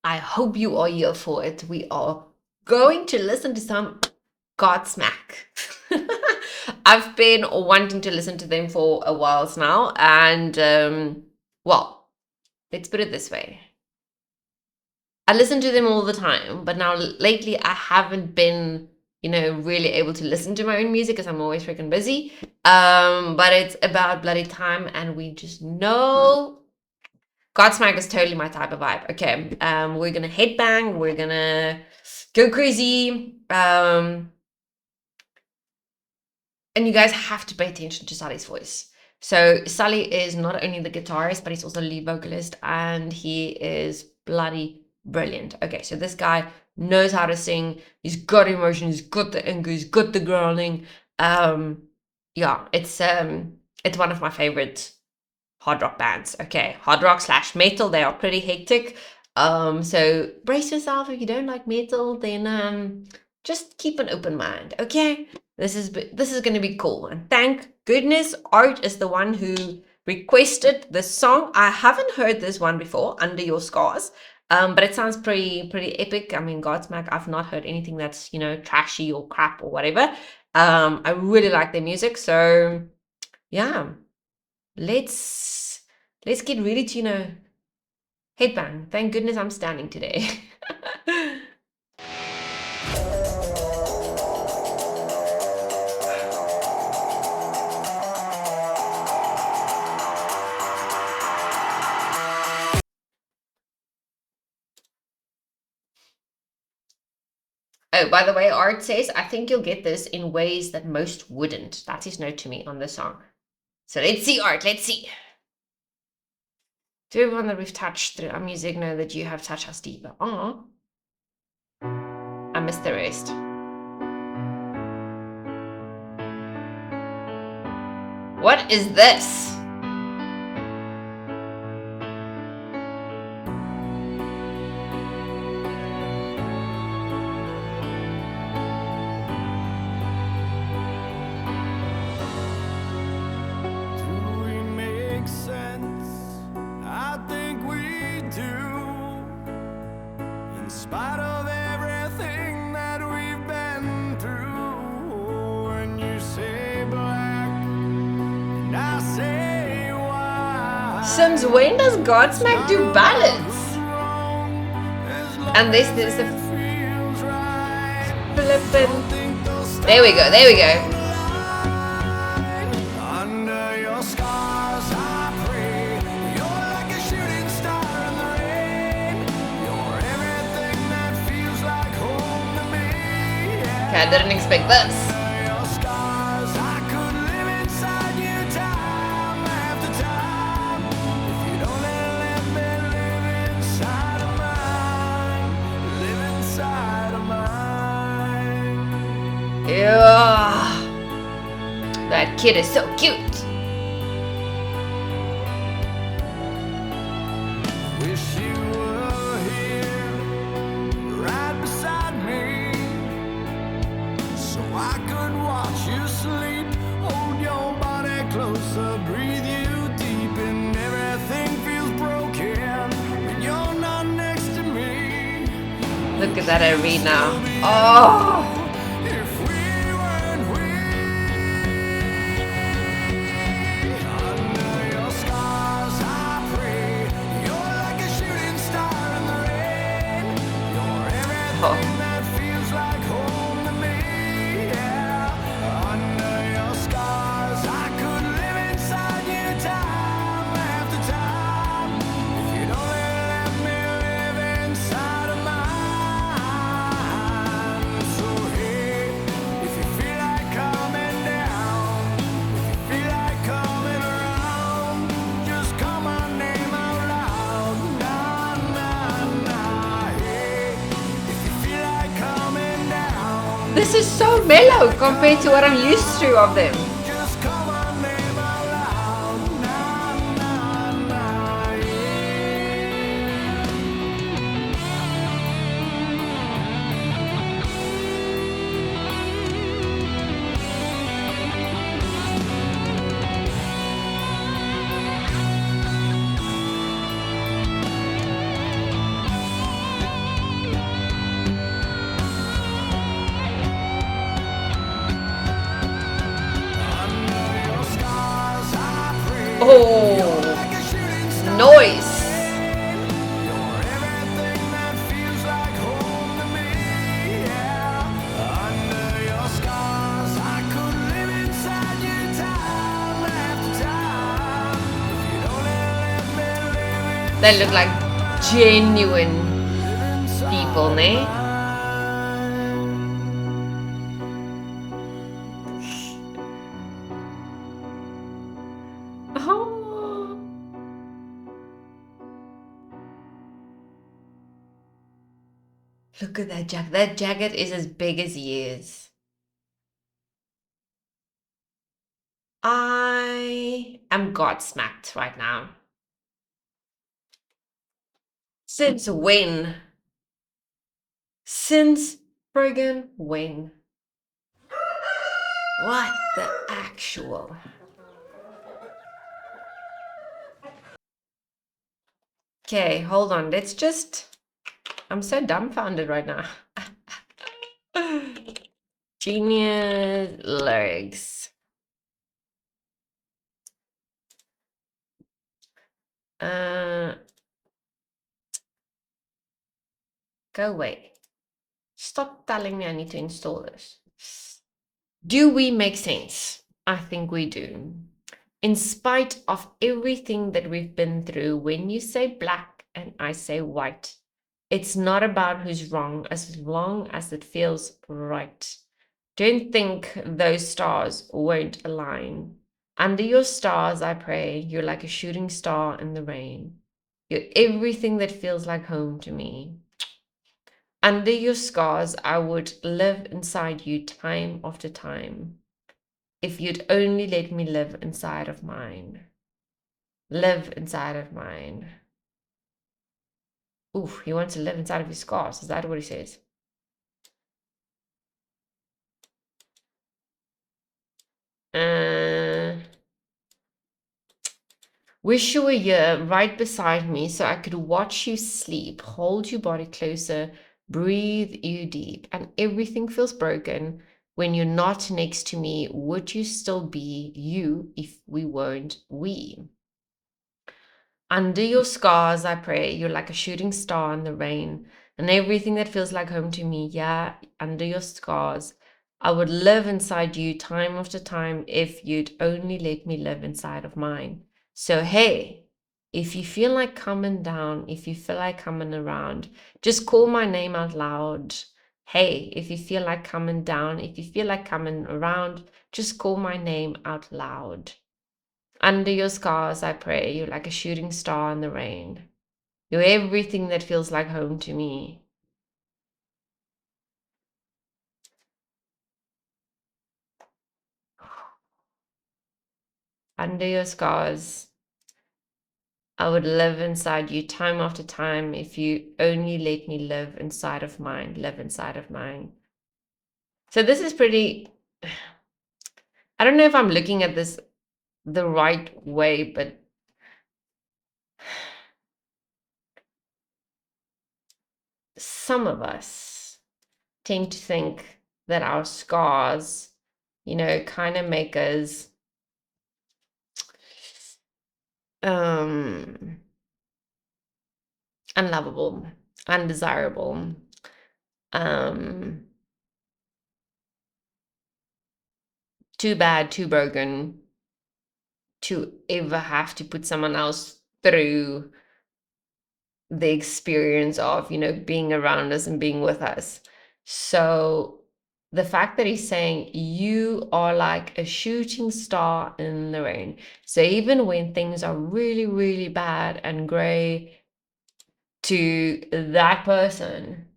I hope you are here for it. We are going to listen to some Godsmack. I've been wanting to listen to them for a while now, and well, let's put it this way. I listen to them all the time, but now lately I haven't been, really able to listen to my own music because I'm always freaking busy. But it's about bloody time, and we just know Godsmack is totally my type of vibe. Okay, we're gonna headbang, we're gonna go crazy. And you guys have to pay attention to Sully's voice. So Sully is not only the guitarist, but he's also the lead vocalist, and he is bloody brilliant. Okay, so this guy knows how to sing. He's got emotion. He's got the anger. He's got the growling. Yeah, it's one of my favorite hard rock bands. Okay, hard rock / metal. They are pretty hectic. So brace yourself. If you don't like metal, then just keep an open mind. Okay. This is going to be cool. And thank goodness Art is the one who requested this song. I haven't heard this one before, Under Your Scars. But it sounds pretty epic. I mean, Godsmack, I've not heard anything that's, trashy or crap or whatever. I really like their music. So yeah, let's get ready to, headbang. Thank goodness I'm standing today. Oh, by the way, Art says, I think you'll get this in ways that most wouldn't. That's his note to me on the song. So let's see, Art, let's see. Do everyone that we've touched through our music know that you have touched us deeper? Oh, I missed the rest. What is this? Sims, when does Godsmack do ballads? And this is the flippin'. There we go, there we go. Okay, I didn't expect this. Yeah, that kid is so cute. Wish you were here, right beside me, so I could watch you sleep, hold your body closer, breathe you deep, and everything feels broken when you're not next to me. Look at that arena. Oh. This is so mellow compared to what I'm used to of them. Oh, noise. They look like genuine people, ne? Oh. Look at that jacket. That jacket is as big as he is. I am Godsmacked right now. Since when? Since friggin' when? What the actual? Okay, hold on. Let's just. I'm so dumbfounded right now. Genius lyrics. Go away. Stop telling me I need to install this. Do we make sense? I think we do. In spite of everything that we've been through, when you say black and I say white, it's not about who's wrong as long as it feels right. Don't think those stars won't align. Under your stars, I pray, you're like a shooting star in the rain. You're everything that feels like home to me. Under your scars, I would live inside you time after time. If you'd only let me live inside of mine. Live inside of mine. Oof, he wants to live inside of his scars. Is that what he says? Wish you were here right beside me so I could watch you sleep, hold your body closer, breathe you deep, and everything feels broken when you're not next to me. Would you still be you if we weren't we? Under your scars, I pray, you're like a shooting star in the rain, and everything that feels like home to me, yeah, under your scars, I would live inside you time after time if you'd only let me live inside of mine. So, hey, if you feel like coming down, if you feel like coming around, just call my name out loud. Hey, if you feel like coming down, if you feel like coming around, just call my name out loud. Under your scars, I pray, you're like a shooting star in the rain. You're everything that feels like home to me. Under your scars, I would live inside you time after time if you only let me live inside of mine, live inside of mine. So this is pretty, I don't know if I'm looking at this the right way, but some of us tend to think that our scars, kind of make us unlovable, undesirable, too bad, too broken to ever have to put someone else through the experience of, being around us and being with us. So the fact that he's saying you are like a shooting star in the rain. So even when things are really, really bad and gray to that person,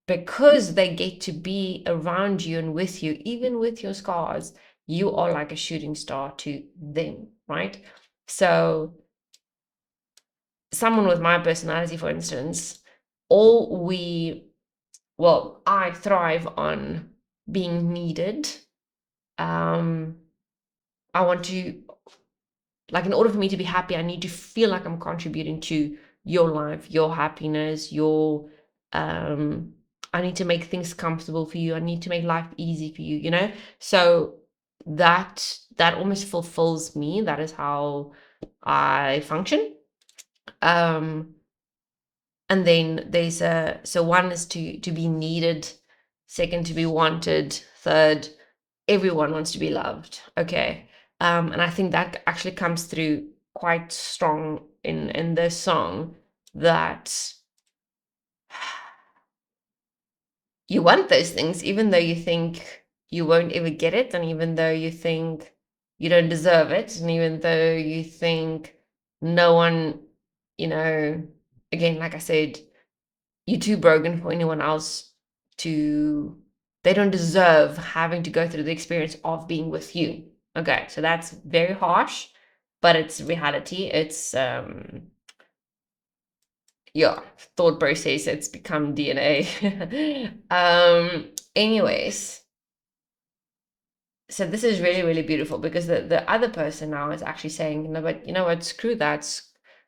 because they get to be around you and with you, even with your scars, you are like a shooting star to them, right? So someone with my personality, for instance, I thrive on being needed. I want to, like, in order for me to be happy, I need to feel like I'm contributing to your life, your happiness, I need to make things comfortable for you. I need to make life easy for you, So that almost fulfills me. That is how I function. Um, and then there's so one is to be needed, second to be wanted, third everyone wants to be loved. Okay. And I think that actually comes through quite strong in this song, that you want those things even though you think you won't ever get it, and even though you think you don't deserve it, and even though you think no one, you know, again, like I said, you're too broken for anyone else to, they don't deserve having to go through the experience of being with you. Okay, so that's very harsh, but it's reality. It's yeah, thought process, it's become DNA. Anyways, so this is really, really beautiful, because the other person now is actually saying, you know, but you know what, screw that.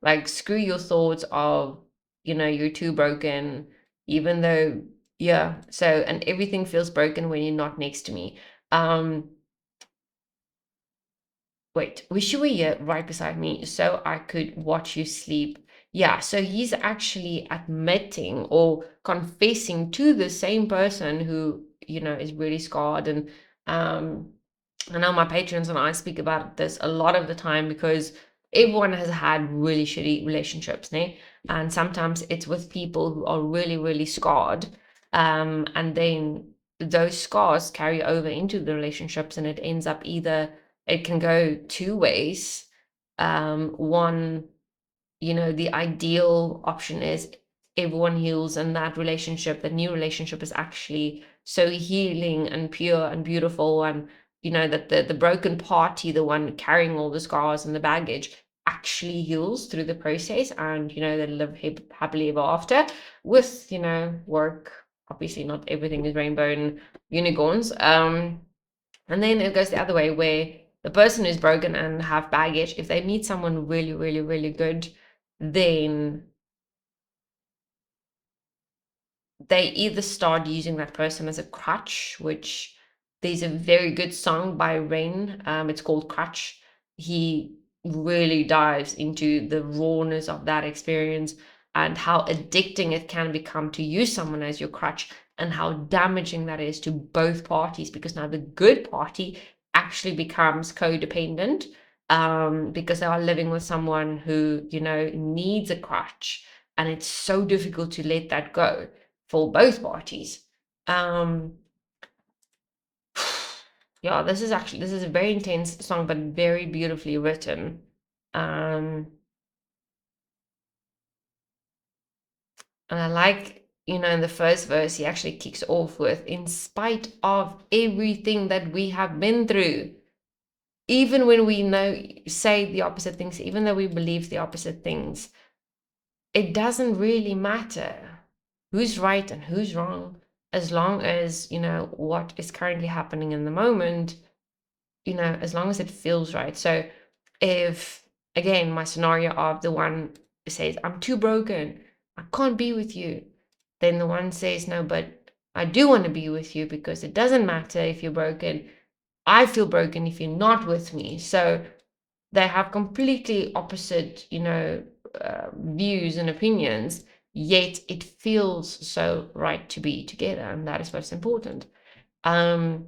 Like, screw your thoughts of, you know, you're too broken, even though, yeah, so, and everything feels broken when you're not next to me. Wait, wish you were here right beside me so I could watch you sleep. Yeah, so he's actually admitting or confessing to the same person who, you know, is really scarred. And um I know my patrons and I speak about this a lot of the time, because everyone has had really shitty relationships, né? And sometimes it's with people who are really, really scarred. And then those scars carry over into the relationships, and it ends up either, it can go two ways. One, you know, the ideal option is everyone heals, and that relationship, the new relationship, is actually so healing and pure and beautiful, and you know that the broken party, the one carrying all the scars and the baggage, actually heals through the process, and you know they live happily ever after with, you know, work. Obviously not everything is rainbow and unicorns. And then it goes the other way, where the person who's broken and have baggage, if they meet someone really, really, really good, then they either start using that person as a crutch, which there's a very good song by Rain. It's called Crutch. He really dives into the rawness of that experience and how addicting it can become to use someone as your crutch, and how damaging that is to both parties, because now the good party actually becomes codependent, because they are living with someone who, you know, needs a crutch, and it's so difficult to let that go for both parties. Um, yeah, this is a very intense song, but very beautifully written. Um, and I like, you know, in the first verse, he actually kicks off with, in spite of everything that we have been through, even when we know, say the opposite things, even though we believe the opposite things, it doesn't really matter who's right and who's wrong, as long as, you know, what is currently happening in the moment, you know, as long as it feels right. So if, again, my scenario of the one says, I'm too broken, I can't be with you, then the one says, no, but I do want to be with you, because it doesn't matter if you're broken. I feel broken if you're not with me. So they have completely opposite, you know, views and opinions, yet it feels so right to be together, and that is what's important. Um,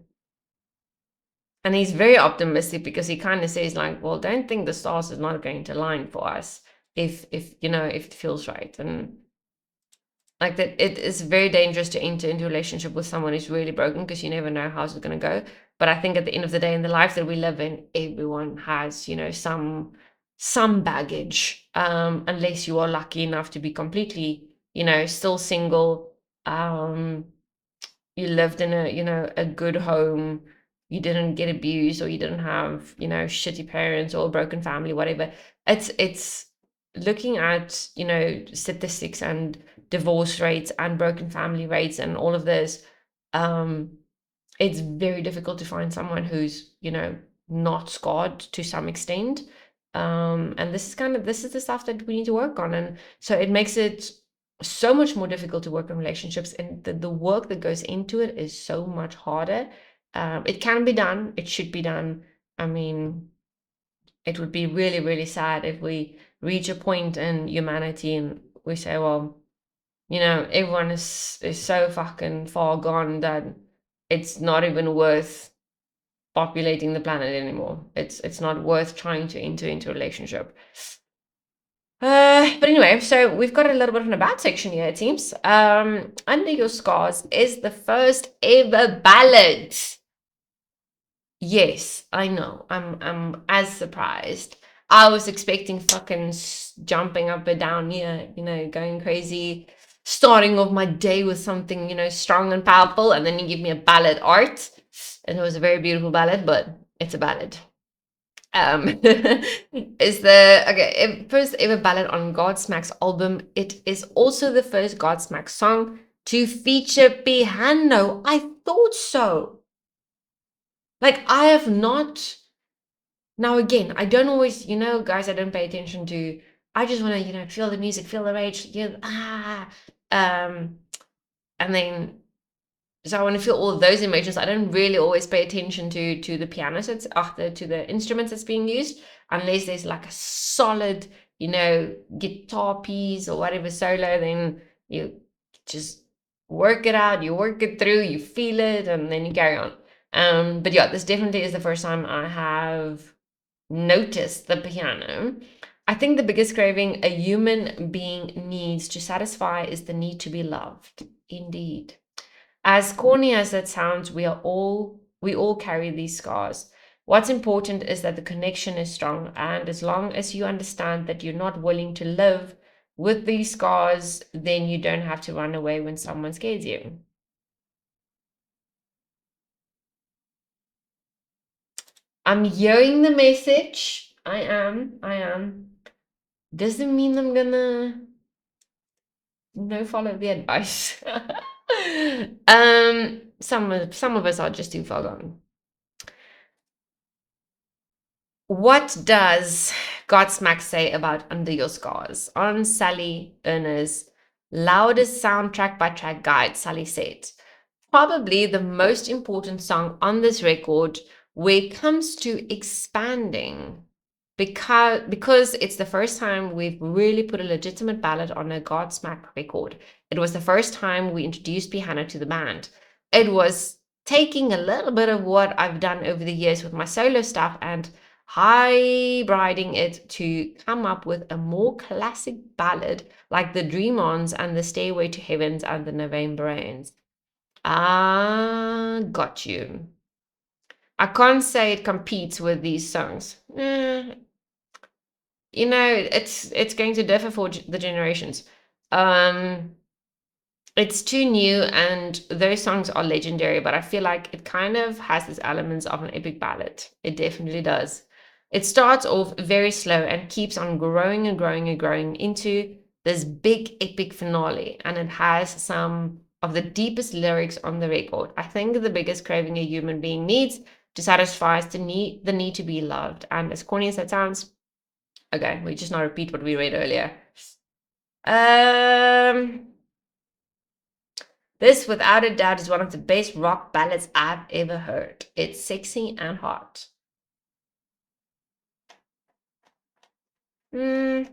and he's very optimistic, because he kind of says, like, well, don't think the stars is not going to align for us if you know, if it feels right. And like that, it is very dangerous to enter into a relationship with someone who's really broken, because you never know how's it going to go. But I think at the end of the day, in the life that we live in, everyone has, you know, some baggage, unless you are lucky enough to be completely, you know, still single. You lived in a, you know, a good home, you didn't get abused, or you didn't have, you know, shitty parents or a broken family, whatever. It's looking at, you know, statistics and divorce rates and broken family rates and all of this. um it's very difficult to find someone who's, you know, not scarred to some extent. And this is the stuff that we need to work on. And so it makes it so much more difficult to work in relationships, and the work that goes into it is so much harder. It can be done. It should be done. I mean, it would be really, really sad if we reach a point in humanity and we say, well, everyone is so fucking far gone that it's not even worth populating the planet anymore. It's not worth trying to enter into a relationship. But anyway, so we've got a little bit of an about section here, it seems. Under Your Scars is the first ever ballad. Yes, I know. I'm as surprised. I was expecting fucking jumping up and down here, going crazy, starting off my day with something, strong and powerful, and then you give me a ballad art. And it was a very beautiful ballad, but it's a ballad. Is the first ever ballad on Godsmack's album. It is also the first Godsmack song to feature piano. I thought so. Like, I have not. Now, again, I don't always, guys, I don't pay attention to. I just want to, feel the music, feel the rage, and then, so I want to feel all of those emotions. I don't really always pay attention to the piano sets, after to the instruments that's being used, unless there's like a solid, guitar piece or whatever solo. Then you just work it out, you work it through, you feel it, and then you carry on. But yeah, this definitely is the first time I have noticed the piano. I think the biggest craving a human being needs to satisfy is the need to be loved. Indeed. As corny as that sounds, we all carry these scars. What's important is that the connection is strong, and as long as you understand that you're not willing to live with these scars, then you don't have to run away when someone scares you. I'm hearing the message. I am. Doesn't mean I'm gonna follow the advice. Some of us are just too far gone. What does Godsmack say about Under Your Scars? On Sally Erner's loudest soundtrack by track guide, Sally said, probably the most important song on this record where it comes to expanding, because it's the first time we've really put a legitimate ballad on a Godsmack record. It was the first time we introduced piano to the band. It was taking a little bit of what I've done over the years with my solo stuff and hybriding it to come up with a more classic ballad like the Dream Ons and the Stairway to Heavens and the November Rains. Ah, got you. I can't say it competes with these songs. It's going to differ for the generations. It's too new, and those songs are legendary, but I feel like it kind of has these elements of an epic ballad. It definitely does. It starts off very slow and keeps on growing and growing and growing into this big epic finale, and it has some of the deepest lyrics on the record. I think the biggest craving a human being needs to satisfy is the need to be loved. And as corny as that sounds, okay, we just not repeat what we read earlier. This, without a doubt, is one of the best rock ballads I've ever heard. It's sexy and hot. I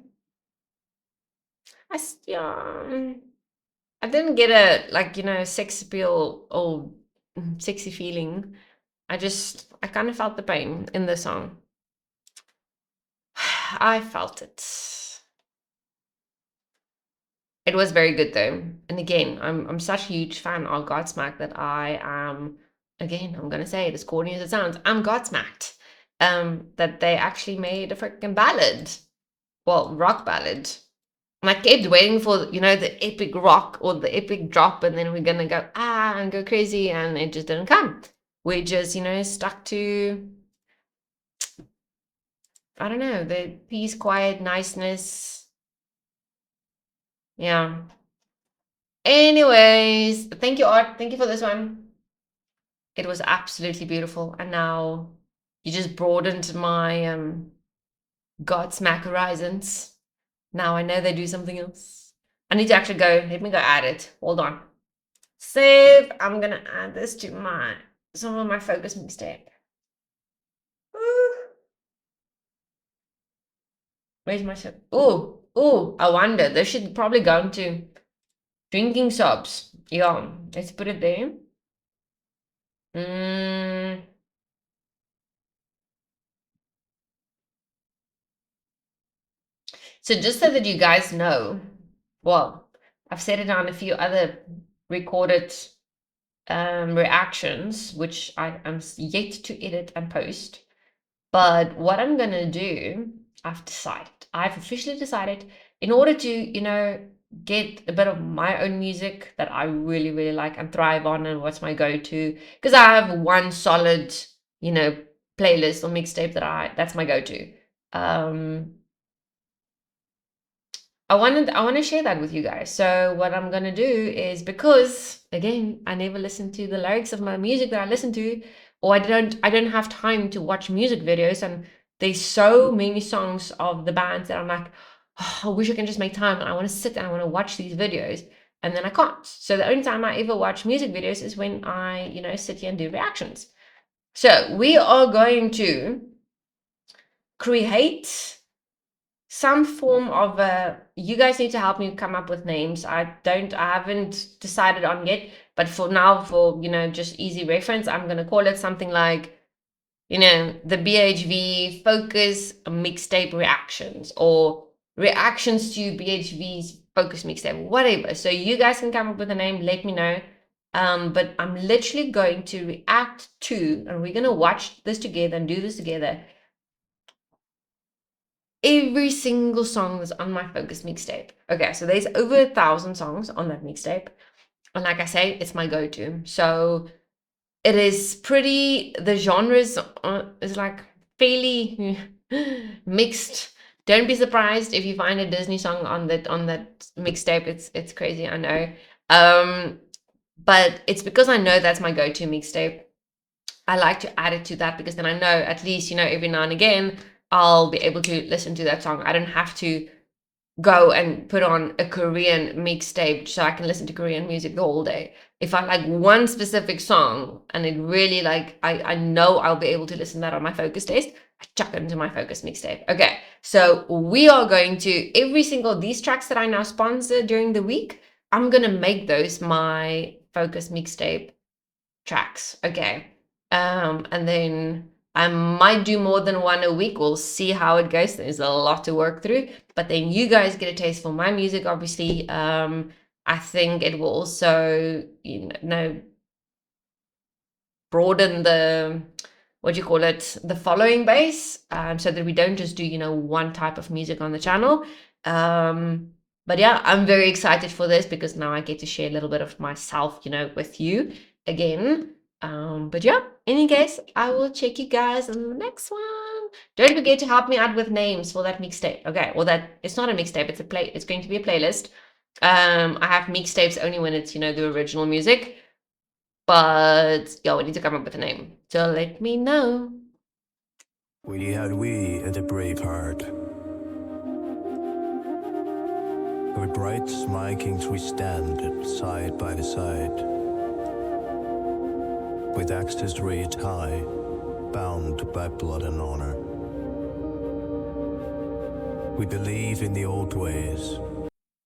didn't get a sex appeal or sexy feeling. I kind of felt the pain in the song. I felt it. It was very good though. And again, I'm such a huge fan of Godsmack that I am, again, I'm gonna say it as corny as it sounds, I'm Godsmacked. That they actually made a freaking ballad. Well, rock ballad. And I kept waiting for, the epic rock or the epic drop, and then we're gonna go and go crazy, and it just didn't come. We just, stuck to, I don't know, the peace, quiet, niceness. Yeah. Anyways, thank you, Art. Thank you for this one. It was absolutely beautiful. And now you just broadened my Godsmack horizons. Now I know they do something else. I need to actually go. Let me go add it. Hold on. Save. I'm gonna add this to my Some of my focus mixtape. Where's my soap? Oh, I wonder. This should probably go into drinking sobs. Yeah, let's put it there. So just so that you guys know, well, I've said it on a few other recorded reactions, which I'm yet to edit and post. But what I'm gonna do, I've officially decided, in order to, get a bit of my own music that I really, really like and thrive on, and what's my go-to, because I have one solid, playlist or mixtape that's my go-to. I want to share that with you guys. So what I'm gonna do is, because again, I never listen to the lyrics of my music that I listen to, or I don't have time to watch music videos, and there's so many songs of the bands that I'm like, oh, I wish I can just make time, and I want to sit and I want to watch these videos, and then I can't. So the only time I ever watch music videos is when I, sit here and do reactions. So we are going to create some form of you guys need to help me come up with names. I haven't decided on yet, but for now, for just easy reference, I'm gonna call it something like, the BHV focus mixtape reactions, or reactions to BHV's focus mixtape, whatever. So you guys can come up with a name, let me know. But I'm literally going to react to, and we're gonna watch this together and do this together, every single song that's on my focus mixtape. Okay, so there's over 1,000 songs on that mixtape, and like I say, it's my go-to. So it is the genres is like fairly mixed. Don't be surprised if you find a Disney song on that mixtape. It's crazy, I know. But it's because I know that's my go-to mixtape. I like to add it to that, because then I know at least, every now and again, I'll be able to listen to that song. I don't have to go and put on a Korean mixtape so I can listen to Korean music the whole day. If I like one specific song and it really I know I'll be able to listen to that on my focus test, I chuck it into my focus mixtape. Okay, so we are going to, every single, these tracks that I now sponsor during the week, I'm gonna make those my focus mixtape tracks. Okay. And then I might do more than one a week. We'll see how it goes. There's a lot to work through, but then you guys get a taste for my music, obviously. I think it will also, broaden the, what do you call it, the following base, so that we don't just do, one type of music on the channel. But yeah, I'm very excited for this, because now I get to share a little bit of myself, with you again. But yeah, in any case, I will check you guys in the next one. Don't forget to help me out with names for that mixtape. Okay, well, that it's not a mixtape, it's going to be a playlist. I have mixtapes only when it's, the original music. But yeah, we need to come up with a name. So let me know. We at the Braveheart. With bright Vikings we stand side by side, with axes raised high, bound by blood and honor. We believe in the old ways,